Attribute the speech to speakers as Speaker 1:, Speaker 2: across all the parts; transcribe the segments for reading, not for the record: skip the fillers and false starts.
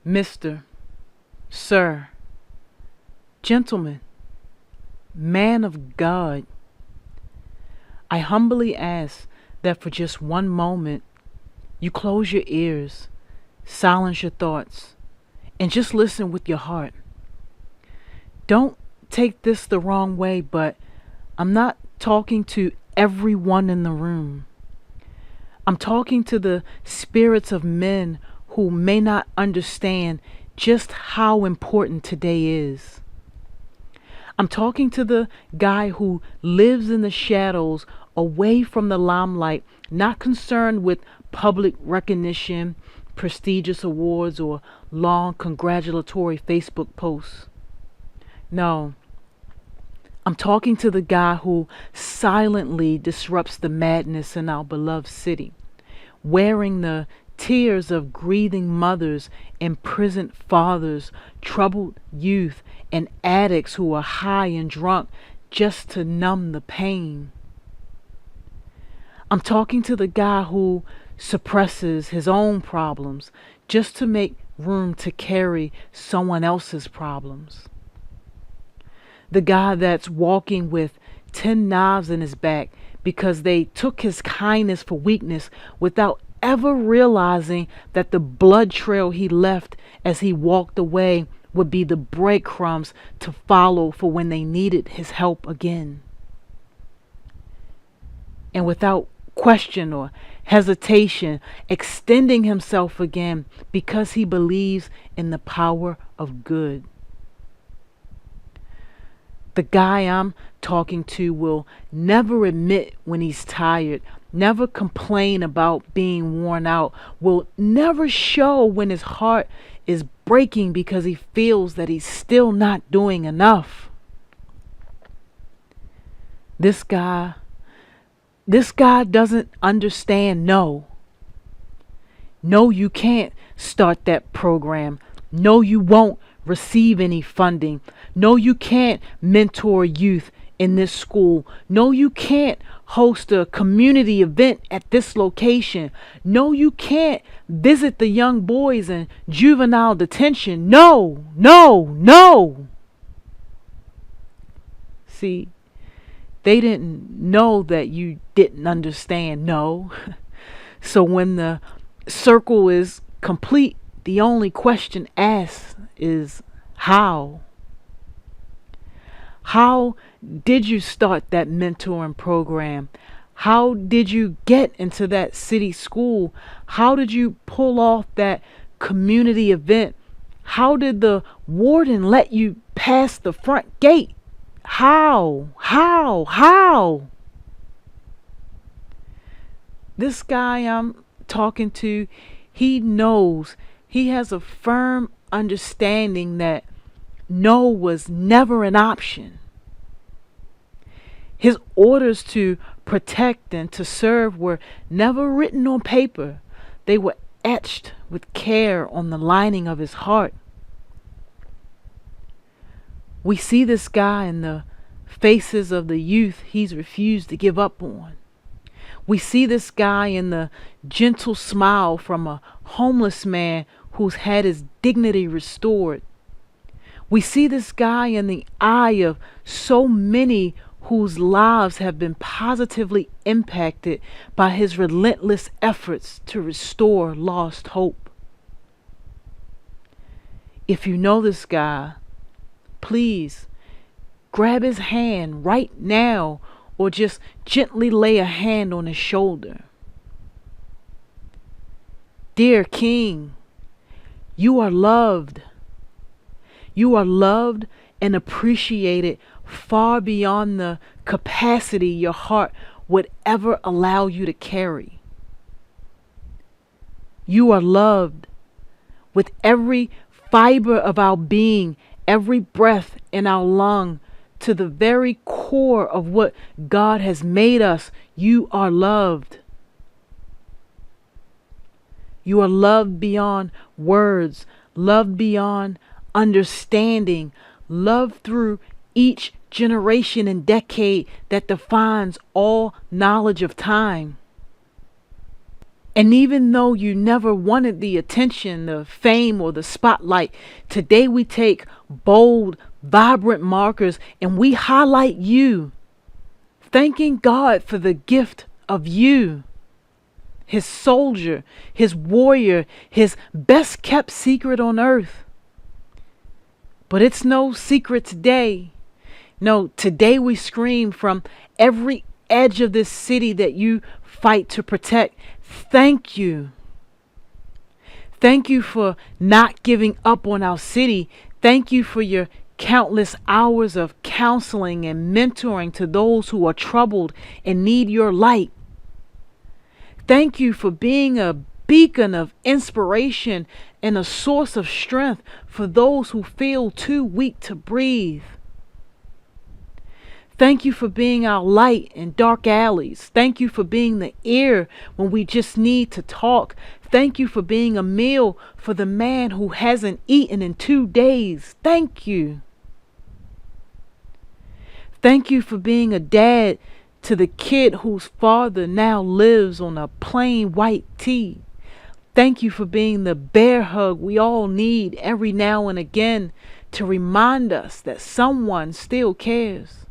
Speaker 1: Mr., Sir, Gentleman, Man of God, I humbly ask that for just one moment you close your ears, silence your thoughts, and just listen with your heart. Don't take this the wrong way, but I'm not talking to everyone in the room. I'm talking to the spirits of men who may not understand just how important today is. I'm talking to the guy who lives in the shadows, away from the limelight, not concerned with public recognition, prestigious awards, or long congratulatory Facebook posts. No, I'm talking to the guy who silently disrupts the madness in our beloved city, wearing the tears of grieving mothers, imprisoned fathers, troubled youth, and addicts who are high and drunk just to numb the pain. I'm talking to the guy who suppresses his own problems just to make room to carry someone else's problems. The guy that's walking with 10 knives in his back because they took his kindness for weakness without ever realizing that the blood trail he left as he walked away would be the breadcrumbs to follow for when they needed his help again. And without question or hesitation, extending himself again because he believes in the power of good. The guy I'm talking to will never admit when he's tired, never complain about being worn out, will never show when his heart is breaking because he feels that he's still not doing enough. This guy doesn't understand no. No, you can't start that program. No, you won't receive any funding. No, you can't mentor youth in this school. No, you can't host a community event at this location. No, you can't visit the young boys in juvenile detention. No, no, no. See, they didn't know that you didn't understand no. So when the circle is complete, the only question asked is how? How did you start that mentoring program? How did you get into that city school? How did you pull off that community event? How did the warden let you pass the front gate? How? How? This guy I'm talking to, he knows, he has a firm understanding that no was never an option. His orders to protect and to serve were never written on paper. They were etched with care on the lining of his heart. We see this guy in the faces of the youth he's refused to give up on. We see this guy in the gentle smile from a homeless man who's had his dignity restored. We see this guy in the eye of so many whose lives have been positively impacted by his relentless efforts to restore lost hope. If you know this guy, please grab his hand right now or just gently lay a hand on his shoulder. Dear King, you are loved. You are loved and appreciated far beyond the capacity your heart would ever allow you to carry. You are loved with every fiber of our being, every breath in our lung, to the very core of what God has made us. You are loved. You are loved beyond words, loved beyond understanding, loved through each generation and decade that defines all knowledge of time. And even though you never wanted the attention, the fame, or the spotlight, today we take bold, vibrant markers and we highlight you, thanking God for the gift of you, His soldier, His warrior, His best kept secret on earth. But it's no secret today. No, today we scream from every edge of this city that you fight to protect. Thank you. Thank you for not giving up on our city. Thank you for your countless hours of counseling and mentoring to those who are troubled and need your light. Thank you for being a beacon of inspiration and a source of strength for those who feel too weak to breathe. Thank you for being our light in dark alleys. Thank you for being the ear when we just need to talk. Thank you for being a meal for the man who hasn't eaten in 2 days. Thank you. Thank you for being a dad to the kid whose father now lives on a plain white tee. Thank you for being the bear hug we all need every now and again to remind us that someone still cares.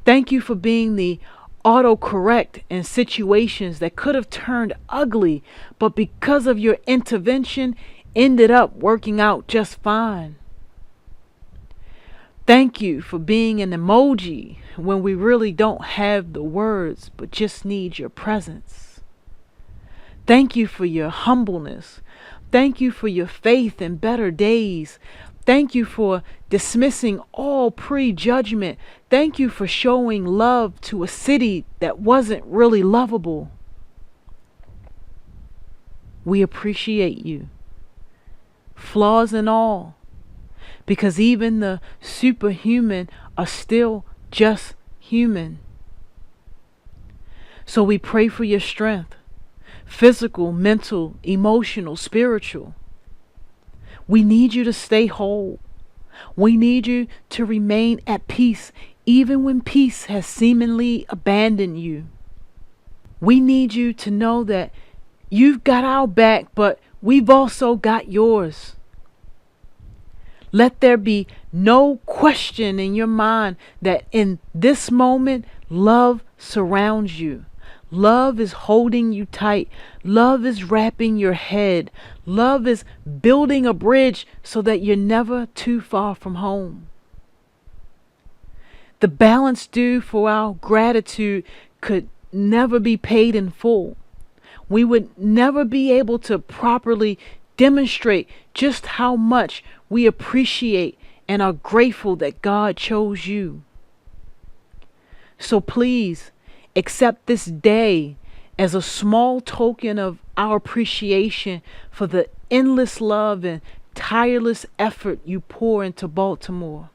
Speaker 1: Thank you for being the autocorrect in situations that could have turned ugly, but because of your intervention, ended up working out just fine. Thank you for being an emoji when we really don't have the words, but just need your presence. Thank you for your humbleness. Thank you for your faith in better days. Thank you for dismissing all prejudgment. Thank you for showing love to a city that wasn't really lovable. We appreciate you, flaws and all, because even the superhuman are still just human. So we pray for your strength, physical, mental, emotional, spiritual. We need you to stay whole. We need you to remain at peace even when peace has seemingly abandoned you. We need you to know that you've got our back, but we've also got yours. Let there be no question in your mind that in this moment, love surrounds you. Love is holding you tight. Love is wrapping your head. Love is building a bridge so that you're never too far from home. The balance due for our gratitude could never be paid in full. We would never be able to properly demonstrate just how much we appreciate and are grateful that God chose you. So please, accept this day as a small token of our appreciation for the endless love and tireless effort you pour into Baltimore.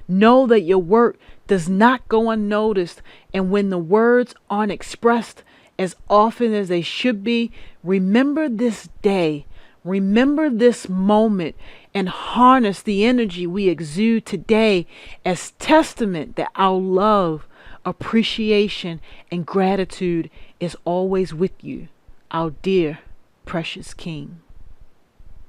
Speaker 1: Know that your work does not go unnoticed, and when the words aren't expressed as often as they should be, remember this day, remember this moment, and harness the energy we exude today as testament that our love, appreciation, and gratitude is always with you, our dear, precious King.